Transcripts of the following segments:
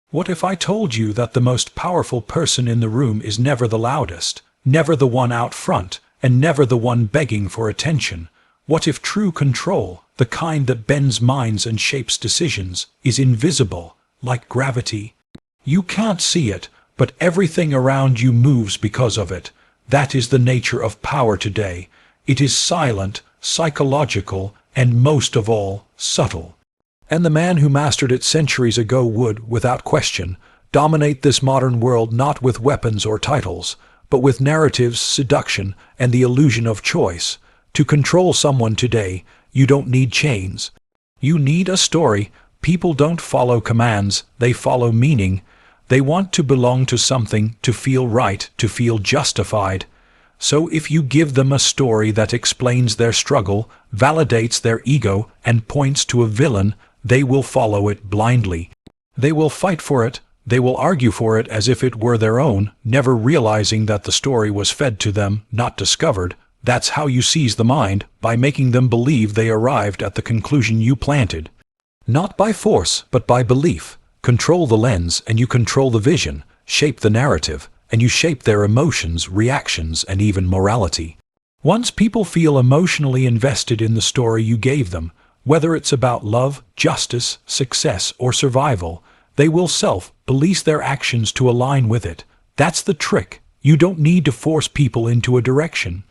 What if I told you that the most powerful person in the room is never the loudest, never the one out front, and never the one begging for attention? What if true control, the kind that bends minds and shapes decisions, is invisible, like gravity? You can't see it, but everything around you moves because of it. That is the nature of power today. It is silent, psychological, and most of all, subtle. And the man who mastered it centuries ago would, without question, dominate this modern world not with weapons or titles, but with narratives, seduction, and the illusion of choice. To control someone today, you don't need chains. You need a story. People don't follow commands, they follow meaning. They want to belong to something, to feel right, to feel justified. So if you give them a story that explains their struggle, validates their ego, and points to a villain, they will follow it blindly. They will fight for it, they will argue for it as if it were their own, never realizing that the story was fed to them, not discovered. That's how you seize the mind, by making them believe they arrived at the conclusion you planted. Not by force, but by belief. Control the lens, and you control the vision. Shape the narrative, and you shape their emotions, reactions, and even morality. Once people feel emotionally invested in the story you gave them, whether it's about love, justice, success, or survival, they will self-police their actions to align with it. That's the trick. You don't need to force people into a direction.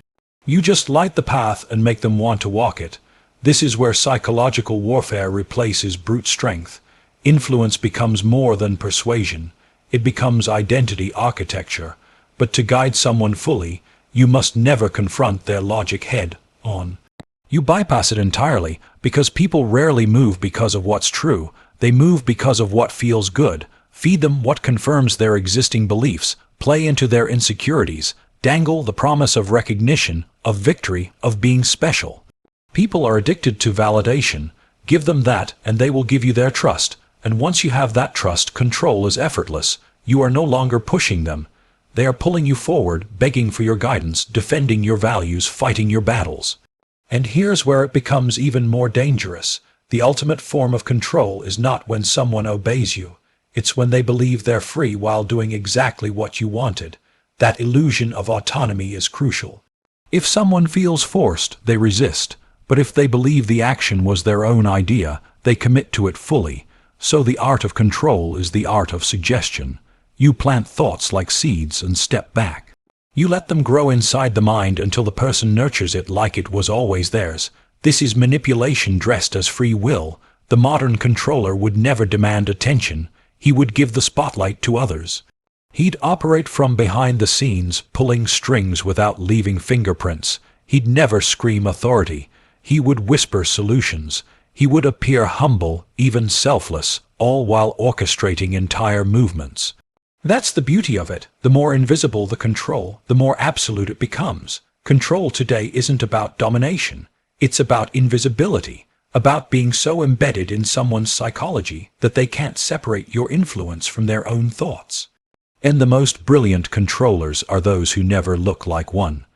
You just light the path and make them want to walk it. This is where psychological warfare replaces brute strength. Influence becomes more than persuasion. It becomes identity architecture. But to guide someone fully, you must never confront their logic head on. You bypass it entirely, because people rarely move because of what's true. They move because of what feels good. Feed them what confirms their existing beliefs. Play into their insecurities. Dangle the promise of recognition, of victory, of being special. People are addicted to validation. Give them that, and they will give you their trust. And once you have that trust, control is effortless. You are no longer pushing them. They are pulling you forward, begging for your guidance, defending your values, fighting your battles. And here's where it becomes even more dangerous. The ultimate form of control is not when someone obeys you. It's when they believe they're free while doing exactly what you wanted. That illusion of autonomy is crucial. If someone feels forced, they resist. But if they believe the action was their own idea, they commit to it fully. So the art of control is the art of suggestion. You plant thoughts like seeds and step back. You let them grow inside the mind until the person nurtures it like it was always theirs. This is manipulation dressed as free will. The modern controller would never demand attention. He would give the spotlight to others. He'd operate from behind the scenes, pulling strings without leaving fingerprints. He'd never scream authority. He would whisper solutions. He would appear humble, even selfless, all while orchestrating entire movements. That's the beauty of it. The more invisible the control, the more absolute it becomes. Control today isn't about domination. It's about invisibility, about being so embedded in someone's psychology that they can't separate your influence from their own thoughts. And the most brilliant controllers are those who never look like one.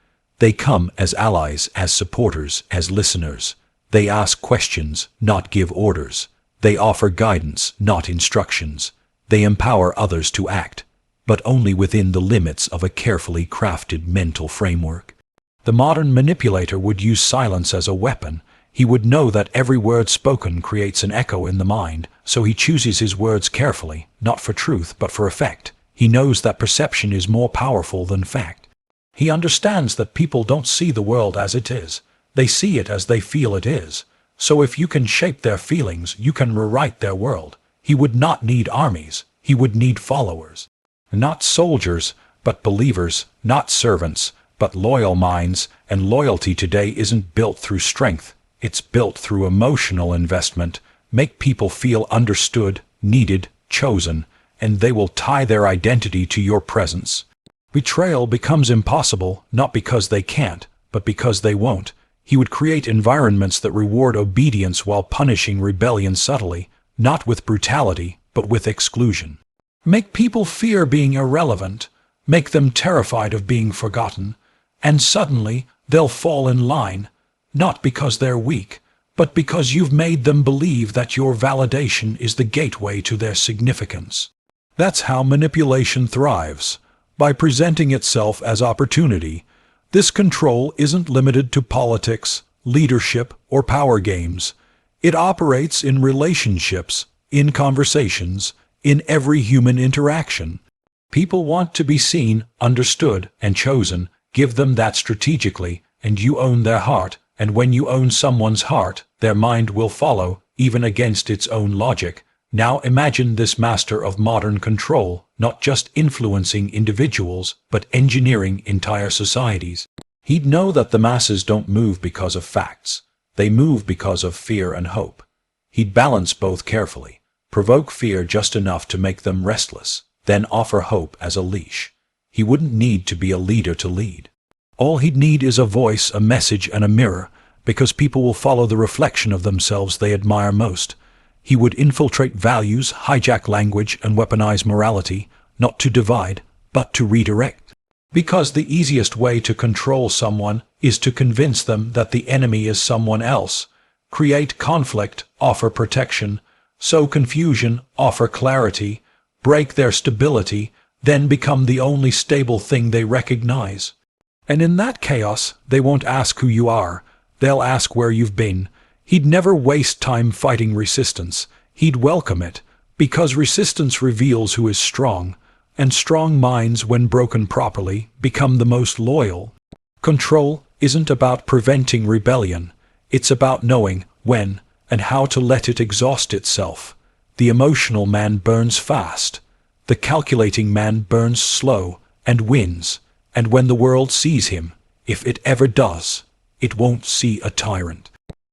They come as allies, as supporters, as listeners. They ask questions, not give orders. They offer guidance, not instructions. They empower others to act, but only within the limits of a carefully crafted mental framework. The modern manipulator would use silence as a weapon. He would know that every word spoken creates an echo in the mind, so he chooses his words carefully, not for truth but for effect. He knows that perception is more powerful than fact. He understands that people don't see the world as it is. They see it as they feel it is. So if you can shape their feelings, you can rewrite their world. He would not need armies. He would need followers. Not soldiers, but believers. Not servants, but loyal minds. And loyalty today isn't built through strength. It's built through emotional investment. Make people feel understood, needed, chosen, and they will tie their identity to your presence. Betrayal becomes impossible, not because they can't, but because they won't. He would create environments that reward obedience while punishing rebellion subtly, not with brutality, but with exclusion. Make people fear being irrelevant, make them terrified of being forgotten, and suddenly they'll fall in line, not because they're weak, but because you've made them believe that your validation is the gateway to their significance. That's how manipulation thrives, by presenting itself as opportunity. This control isn't limited to politics, leadership, or power games. It operates in relationships, in conversations, in every human interaction. People want to be seen, understood, and chosen. Give them that strategically, and you own their heart, and when you own someone's heart, their mind will follow, even against its own logic. Now imagine this master of modern control, not just influencing individuals, but engineering entire societies. He'd know that the masses don't move because of facts. They move because of fear and hope. He'd balance both carefully, provoke fear just enough to make them restless, then offer hope as a leash. He wouldn't need to be a leader to lead. All he'd need is a voice, a message, and a mirror, because people will follow the reflection of themselves they admire most. He would infiltrate values, hijack language, and weaponize morality, not to divide, but to redirect. Because the easiest way to control someone is to convince them that the enemy is someone else. Create conflict, offer protection. Sow confusion, offer clarity. Break their stability, then become the only stable thing they recognize. And in that chaos, they won't ask who you are. They'll ask where you've been. He'd never waste time fighting resistance. He'd welcome it, because resistance reveals who is strong, and strong minds, when broken properly, become the most loyal. Control isn't about preventing rebellion. It's about knowing when and how to let it exhaust itself. The emotional man burns fast. The calculating man burns slow and wins. And when the world sees him, if it ever does, it won't see a tyrant.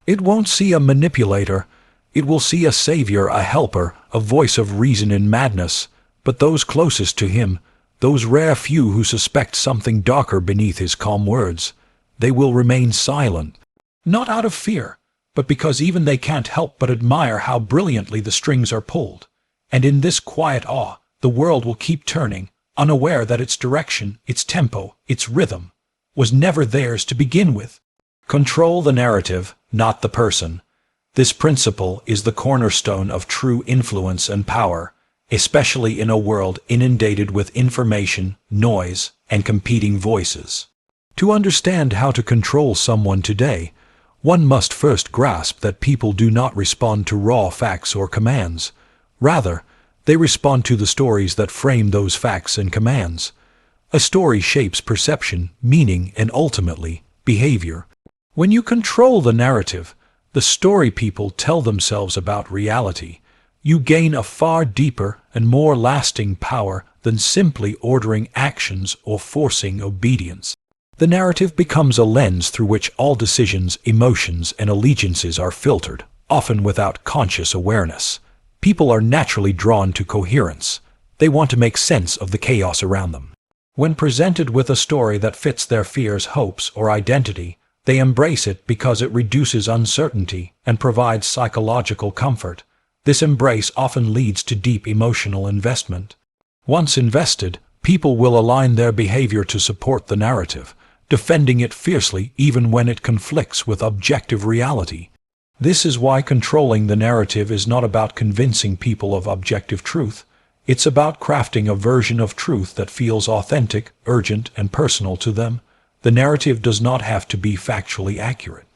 It won't see a manipulator. It will see a savior, a helper, a voice of reason in madness. But those closest to him, those rare few who suspect something darker beneath his calm words, they will remain silent. Not out of fear, but because even they can't help but admire how brilliantly the strings are pulled. And in this quiet awe, the world will keep turning, unaware that its direction, its tempo, its rhythm, was never theirs to begin with. Control the narrative, not the person. This principle is the cornerstone of true influence and power, especially in a world inundated with information, noise, and competing voices. To understand how to control someone today, one must first grasp that people do not respond to raw facts or commands. Rather, they respond to the stories that frame those facts and commands. A story shapes perception, meaning, and ultimately, behavior. When you control the narrative, the story people tell themselves about reality, you gain a far deeper and more lasting power than simply ordering actions or forcing obedience. The narrative becomes a lens through which all decisions, emotions, and allegiances are filtered, often without conscious awareness. People are naturally drawn to coherence. They want to make sense of the chaos around them. When presented with a story that fits their fears, hopes, or identity, they embrace it because it reduces uncertainty and provides psychological comfort. This embrace often leads to deep emotional investment. Once invested, people will align their behavior to support the narrative, defending it fiercely even when it conflicts with objective reality. This is why controlling the narrative is not about convincing people of objective truth. It's about crafting a version of truth that feels authentic, urgent, and personal to them. The narrative does not have to be factually accurate.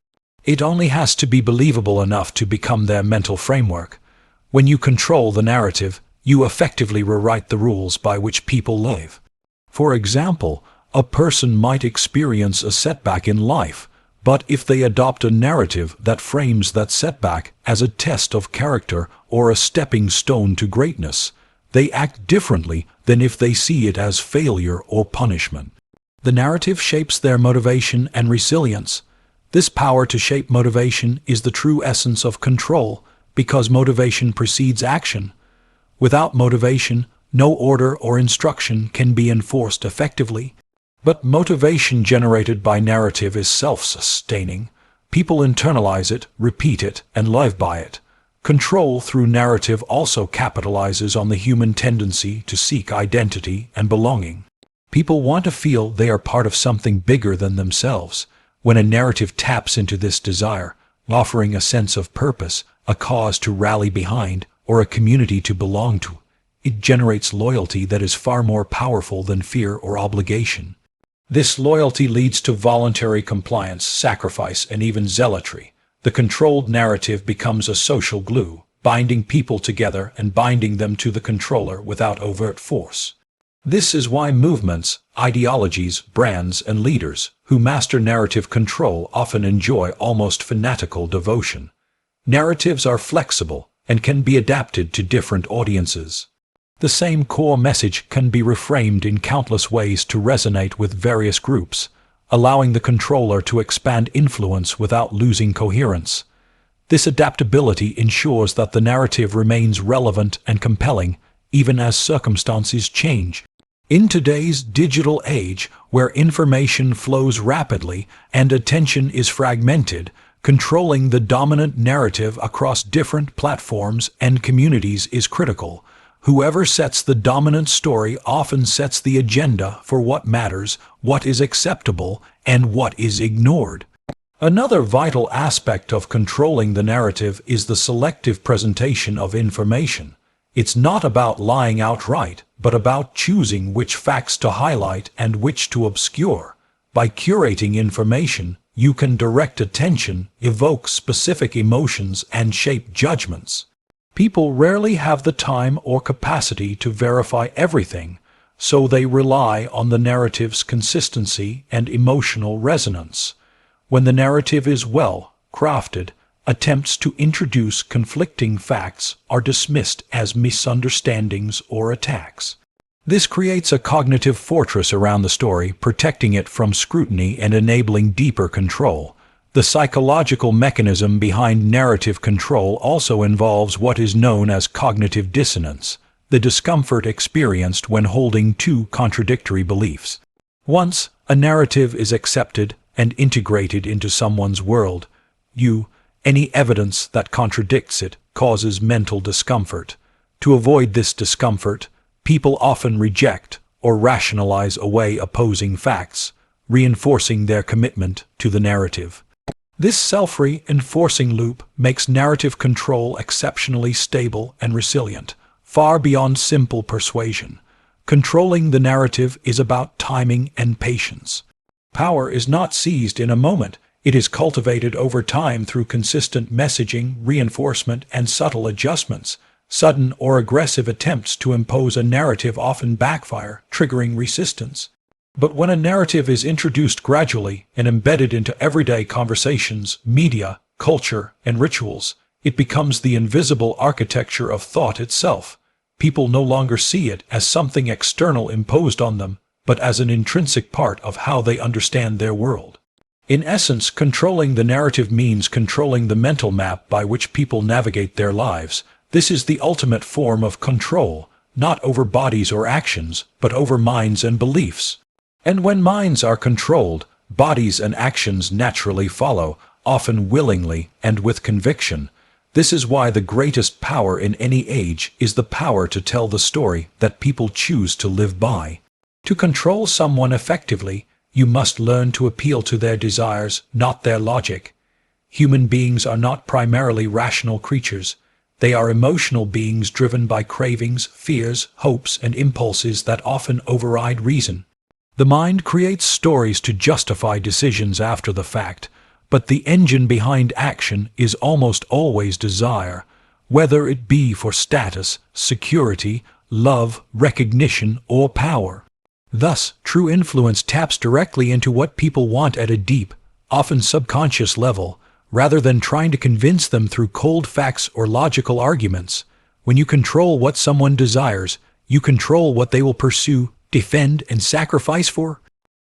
It only has to be believable enough to become their mental framework. When you control the narrative, you effectively rewrite the rules by which people live. For example, a person might experience a setback in life, but if they adopt a narrative that frames that setback as a test of character or a stepping stone to greatness, they act differently than if they see it as failure or punishment. The narrative shapes their motivation and resilience. This power to shape motivation is the true essence of control, because motivation precedes action. Without motivation, no order or instruction can be enforced effectively. But motivation generated by narrative is self-sustaining. People internalize it, repeat it, and live by it. Control through narrative also capitalizes on the human tendency to seek identity and belonging. People want to feel they are part of something bigger than themselves. When a narrative taps into this desire, offering a sense of purpose, a cause to rally behind, or a community to belong to, it generates loyalty that is far more powerful than fear or obligation. This loyalty leads to voluntary compliance, sacrifice, and even zealotry. The controlled narrative becomes a social glue, binding people together and binding them to the controller without overt force. This is why movements, ideologies, brands, and leaders who master narrative control often enjoy almost fanatical devotion. Narratives are flexible and can be adapted to different audiences. The same core message can be reframed in countless ways to resonate with various groups, allowing the controller to expand influence without losing coherence. This adaptability ensures that the narrative remains relevant and compelling, even as circumstances change. In today's digital age, where information flows rapidly and attention is fragmented, controlling the dominant narrative across different platforms and communities is critical. Whoever sets the dominant story often sets the agenda for what matters, what is acceptable, and what is ignored. Another vital aspect of controlling the narrative is the selective presentation of information. It's not about lying outright, but about choosing which facts to highlight and which to obscure. By curating information, you can direct attention, evoke specific emotions, and shape judgments. People rarely have the time or capacity to verify everything, so they rely on the narrative's consistency and emotional resonance. When the narrative is well crafted, attempts to introduce conflicting facts are dismissed as misunderstandings or attacks. This creates a cognitive fortress around the story, protecting it from scrutiny and enabling deeper control. The psychological mechanism behind narrative control also involves what is known as cognitive dissonance, the discomfort experienced when holding two contradictory beliefs. Once a narrative is accepted and integrated into someone's world, any evidence that contradicts it causes mental discomfort. To avoid this discomfort, people often reject or rationalize away opposing facts, reinforcing their commitment to the narrative. This self-reinforcing loop makes narrative control exceptionally stable and resilient, far beyond simple persuasion. Controlling the narrative is about timing and patience. Power is not seized in a moment. It is cultivated over time through consistent messaging, reinforcement, and subtle adjustments. Sudden or aggressive attempts to impose a narrative often backfire, triggering resistance. But when a narrative is introduced gradually and embedded into everyday conversations, media, culture, and rituals, it becomes the invisible architecture of thought itself. People no longer see it as something external imposed on them, but as an intrinsic part of how they understand their world. In essence, controlling the narrative means controlling the mental map by which people navigate their lives. This is the ultimate form of control, not over bodies or actions, but over minds and beliefs. And when minds are controlled, bodies and actions naturally follow, often willingly and with conviction. This is why the greatest power in any age is the power to tell the story that people choose to live by. To control someone effectively, you must learn to appeal to their desires, not their logic. Human beings are not primarily rational creatures. They are emotional beings driven by cravings, fears, hopes, and impulses that often override reason. The mind creates stories to justify decisions after the fact, but the engine behind action is almost always desire, whether it be for status, security, love, recognition, or power. Thus, true influence taps directly into what people want at a deep, often subconscious level, rather than trying to convince them through cold facts or logical arguments. When you control what someone desires, you control what they will pursue, defend, and sacrifice for.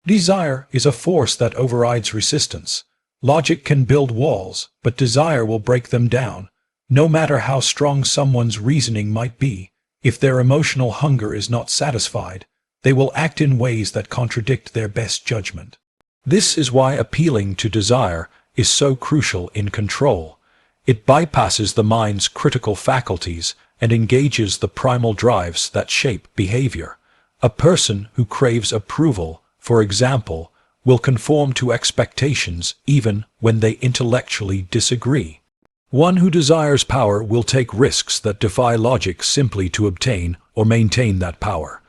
Desire is a force that overrides resistance. Logic can build walls, but desire will break them down. No matter how strong someone's reasoning might be, if their emotional hunger is not satisfied, they will act in ways that contradict their best judgment. This is why appealing to desire is so crucial in control. It bypasses the mind's critical faculties and engages the primal drives that shape behavior. A person who craves approval, for example, will conform to expectations even when they intellectually disagree. One who desires power will take risks that defy logic simply to obtain or maintain that power.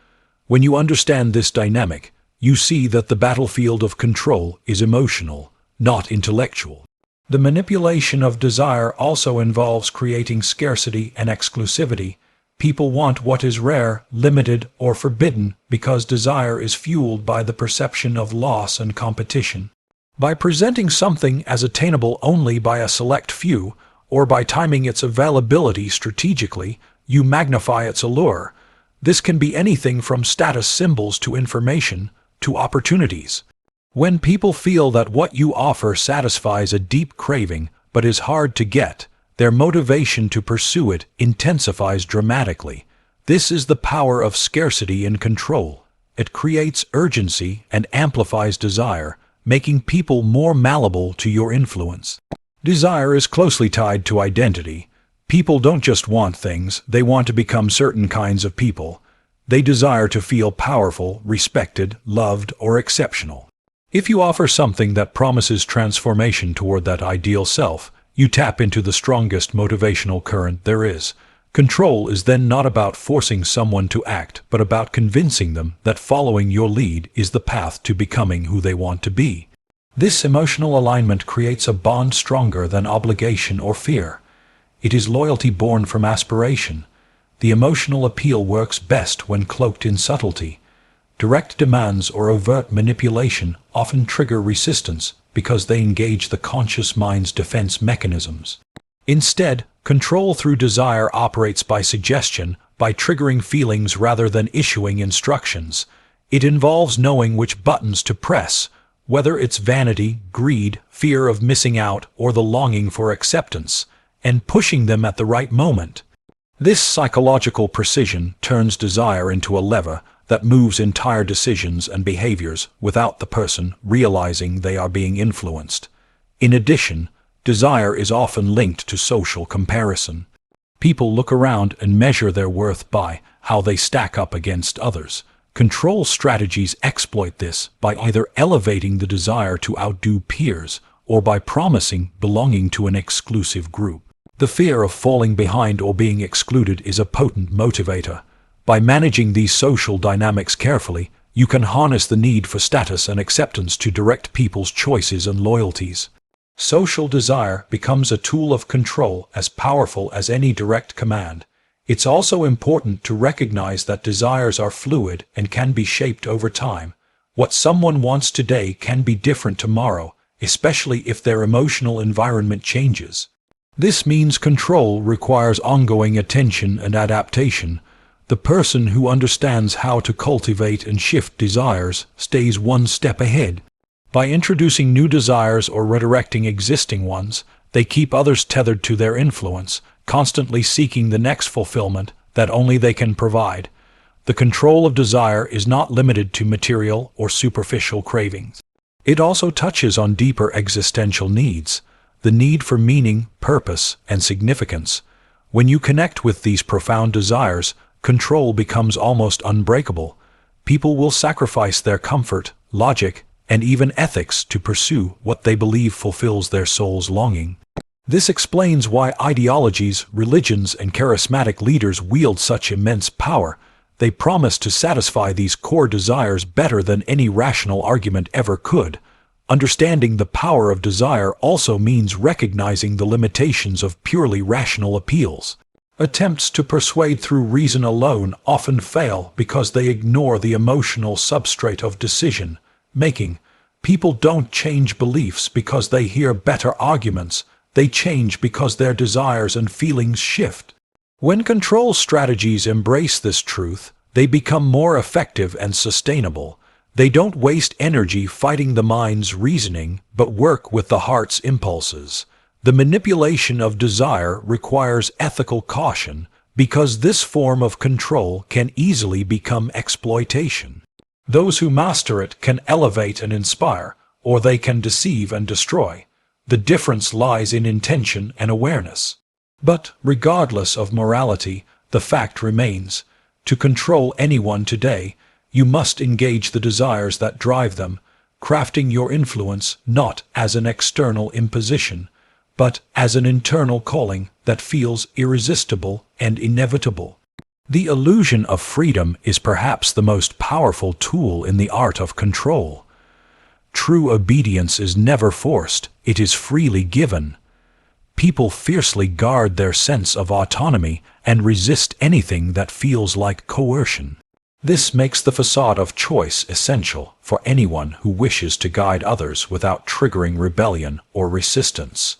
When you understand this dynamic, you see that the battlefield of control is emotional, not intellectual. The manipulation of desire also involves creating scarcity and exclusivity. People want what is rare, limited, or forbidden because desire is fueled by the perception of loss and competition. By presenting something as attainable only by a select few, or by timing its availability strategically, you magnify its allure. This can be anything from status symbols to information, to opportunities. When people feel that what you offer satisfies a deep craving but is hard to get, their motivation to pursue it intensifies dramatically. This is the power of scarcity and control. It creates urgency and amplifies desire, making people more malleable to your influence. Desire is closely tied to identity. People don't just want things, they want to become certain kinds of people. They desire to feel powerful, respected, loved, or exceptional. If you offer something that promises transformation toward that ideal self, you tap into the strongest motivational current there is. Control is then not about forcing someone to act, but about convincing them that following your lead is the path to becoming who they want to be. This emotional alignment creates a bond stronger than obligation or fear. It is loyalty born from aspiration. The emotional appeal works best when cloaked in subtlety. Direct demands or overt manipulation often trigger resistance because they engage the conscious mind's defense mechanisms. Instead, control through desire operates by suggestion, by triggering feelings rather than issuing instructions. It involves knowing which buttons to press, whether it's vanity, greed, fear of missing out, or the longing for acceptance, and pushing them at the right moment. This psychological precision turns desire into a lever that moves entire decisions and behaviors without the person realizing they are being influenced. In addition, desire is often linked to social comparison. People look around and measure their worth by how they stack up against others. Control strategies exploit this by either elevating the desire to outdo peers or by promising belonging to an exclusive group. The fear of falling behind or being excluded is a potent motivator. By managing these social dynamics carefully, you can harness the need for status and acceptance to direct people's choices and loyalties. Social desire becomes a tool of control as powerful as any direct command. It's also important to recognize that desires are fluid and can be shaped over time. What someone wants today can be different tomorrow, especially if their emotional environment changes. This means control requires ongoing attention and adaptation. The person who understands how to cultivate and shift desires stays one step ahead. By introducing new desires or redirecting existing ones, they keep others tethered to their influence, constantly seeking the next fulfillment that only they can provide. The control of desire is not limited to material or superficial cravings. It also touches on deeper existential needs, the need for meaning, purpose, and significance. When you connect with these profound desires, control becomes almost unbreakable. People will sacrifice their comfort, logic, and even ethics to pursue what they believe fulfills their soul's longing. This explains why ideologies, religions, and charismatic leaders wield such immense power. They promise to satisfy these core desires better than any rational argument ever could. Understanding the power of desire also means recognizing the limitations of purely rational appeals. Attempts to persuade through reason alone often fail because they ignore the emotional substrate of decision-making. People don't change beliefs because they hear better arguments. They change because their desires and feelings shift. When control strategies embrace this truth, they become more effective and sustainable. They don't waste energy fighting the mind's reasoning, but work with the heart's impulses. The manipulation of desire requires ethical caution because this form of control can easily become exploitation. Those who master it can elevate and inspire, or they can deceive and destroy. The difference lies in intention and awareness. But, regardless of morality, the fact remains: to control anyone today, you must engage the desires that drive them, crafting your influence not as an external imposition, but as an internal calling that feels irresistible and inevitable. The illusion of freedom is perhaps the most powerful tool in the art of control. True obedience is never forced, it is freely given. People fiercely guard their sense of autonomy and resist anything that feels like coercion. This makes the facade of choice essential for anyone who wishes to guide others without triggering rebellion or resistance.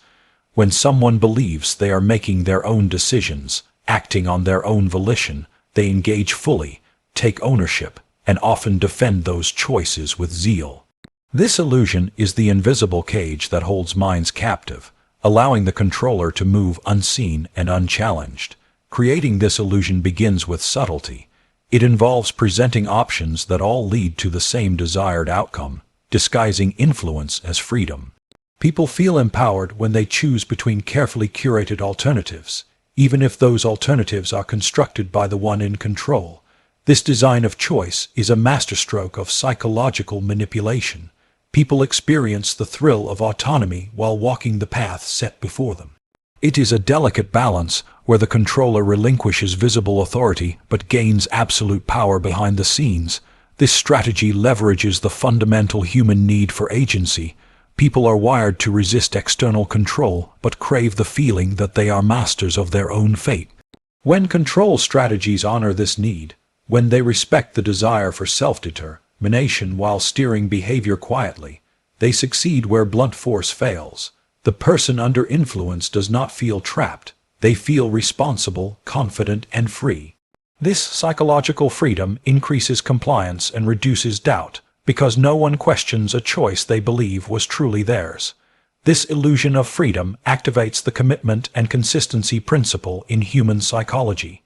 When someone believes they are making their own decisions, acting on their own volition, they engage fully, take ownership, and often defend those choices with zeal. This illusion is the invisible cage that holds minds captive, allowing the controller to move unseen and unchallenged. Creating this illusion begins with subtlety. It involves presenting options that all lead to the same desired outcome, disguising influence as freedom. People feel empowered when they choose between carefully curated alternatives, even if those alternatives are constructed by the one in control. This design of choice is a masterstroke of psychological manipulation. People experience the thrill of autonomy while walking the path set before them. It is a delicate balance where the controller relinquishes visible authority but gains absolute power behind the scenes. This strategy leverages the fundamental human need for agency. People are wired to resist external control but crave the feeling that they are masters of their own fate. When control strategies honor this need, when they respect the desire for self-determination while steering behavior quietly, they succeed where blunt force fails. The person under influence does not feel trapped. They feel responsible, confident, and free. This psychological freedom increases compliance and reduces doubt, because no one questions a choice they believe was truly theirs. This illusion of freedom activates the commitment and consistency principle in human psychology.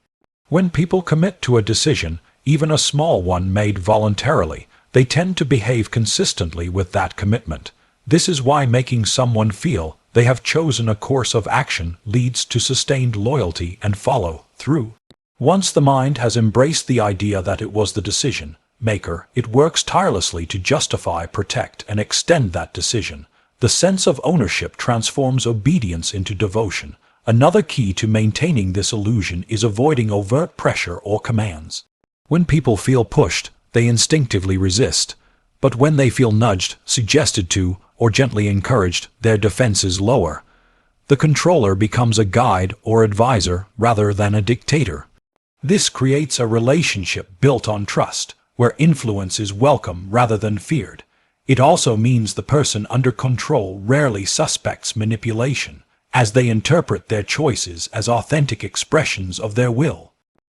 When people commit to a decision, even a small one made voluntarily, they tend to behave consistently with that commitment. This is why making someone feel they have chosen a course of action leads to sustained loyalty and follow-through. Once the mind has embraced the idea that it was the decision maker, it works tirelessly to justify, protect, and extend that decision. The sense of ownership transforms obedience into devotion. Another key to maintaining this illusion is avoiding overt pressure or commands. When people feel pushed, they instinctively resist. But when they feel nudged, suggested to, or gently encouraged, their defenses lower. The controller becomes a guide or advisor rather than a dictator. This creates a relationship built on trust, where influence is welcome rather than feared. It also means the person under control rarely suspects manipulation, as they interpret their choices as authentic expressions of their will.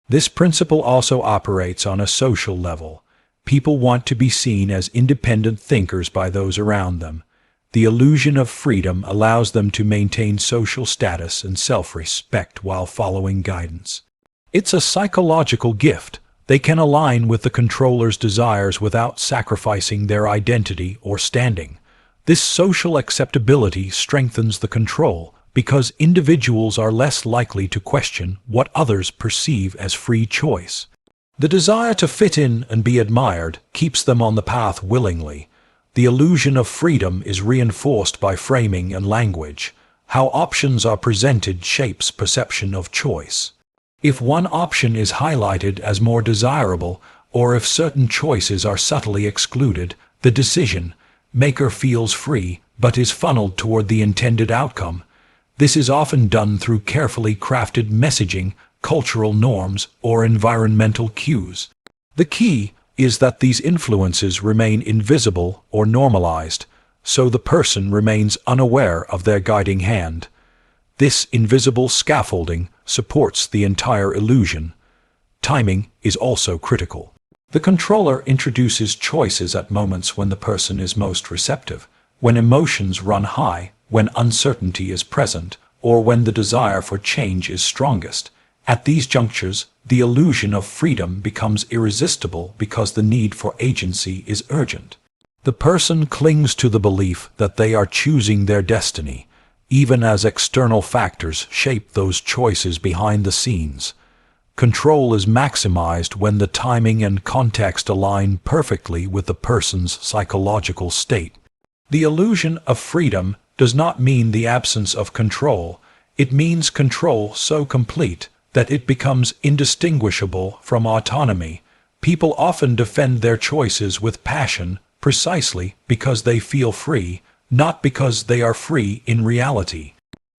This principle also operates on a social level. People want to be seen as independent thinkers by those around them. The illusion of freedom allows them to maintain social status and self-respect while following guidance. It's a psychological gift. They can align with the controller's desires without sacrificing their identity or standing. This social acceptability strengthens the control because individuals are less likely to question what others perceive as free choice. The desire to fit in and be admired keeps them on the path willingly. The illusion of freedom is reinforced by framing and language. How options are presented shapes perception of choice. If one option is highlighted as more desirable, or if certain choices are subtly excluded, the decision maker feels free but is funneled toward the intended outcome. This is often done through carefully crafted messaging, cultural norms, or environmental cues. The key is that these influences remain invisible or normalized, so the person remains unaware of their guiding hand. This invisible scaffolding supports the entire illusion. Timing is also critical. The controller introduces choices at moments when the person is most receptive, when emotions run high, when uncertainty is present, or when the desire for change is strongest. At these junctures, the illusion of freedom becomes irresistible because the need for agency is urgent. The person clings to the belief that they are choosing their destiny, even as external factors shape those choices behind the scenes. Control is maximized when the timing and context align perfectly with the person's psychological state. The illusion of freedom does not mean the absence of control. It means control so complete that it becomes indistinguishable from autonomy. People often defend their choices with passion precisely because they feel free, not because they are free in reality.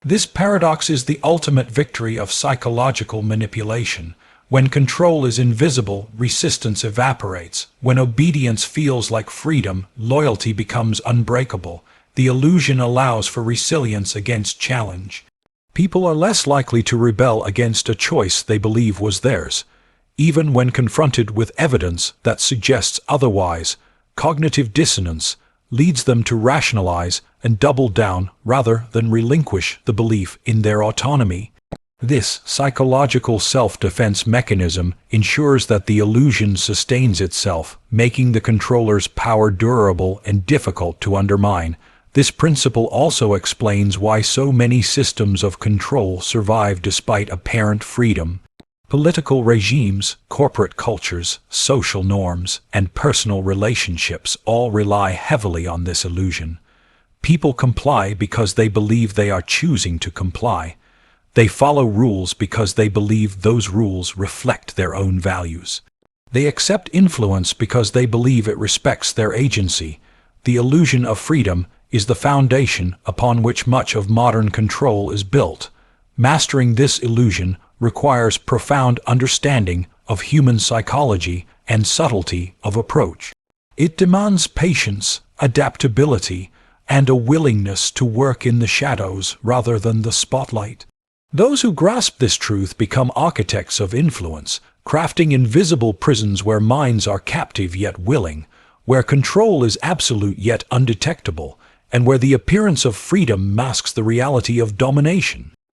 This paradox is the ultimate victory of psychological manipulation. When control is invisible, resistance evaporates. When obedience feels like freedom, loyalty becomes unbreakable. The illusion allows for resilience against challenge. People are less likely to rebel against a choice they believe was theirs. Even when confronted with evidence that suggests otherwise, cognitive dissonance leads them to rationalize and double down rather than relinquish the belief in their autonomy. This psychological self-defense mechanism ensures that the illusion sustains itself, making the controller's power durable and difficult to undermine. This principle also explains why so many systems of control survive despite apparent freedom. Political regimes, corporate cultures, social norms, and personal relationships all rely heavily on this illusion. People comply because they believe they are choosing to comply. They follow rules because they believe those rules reflect their own values. They accept influence because they believe it respects their agency. The illusion of freedom is the foundation upon which much of modern control is built. Mastering this illusion requires profound understanding of human psychology and subtlety of approach. It demands patience, adaptability, and a willingness to work in the shadows rather than the spotlight. Those who grasp this truth become architects of influence, crafting invisible prisons where minds are captive yet willing, where control is absolute yet undetectable, and where the appearance of freedom masks the reality of domination.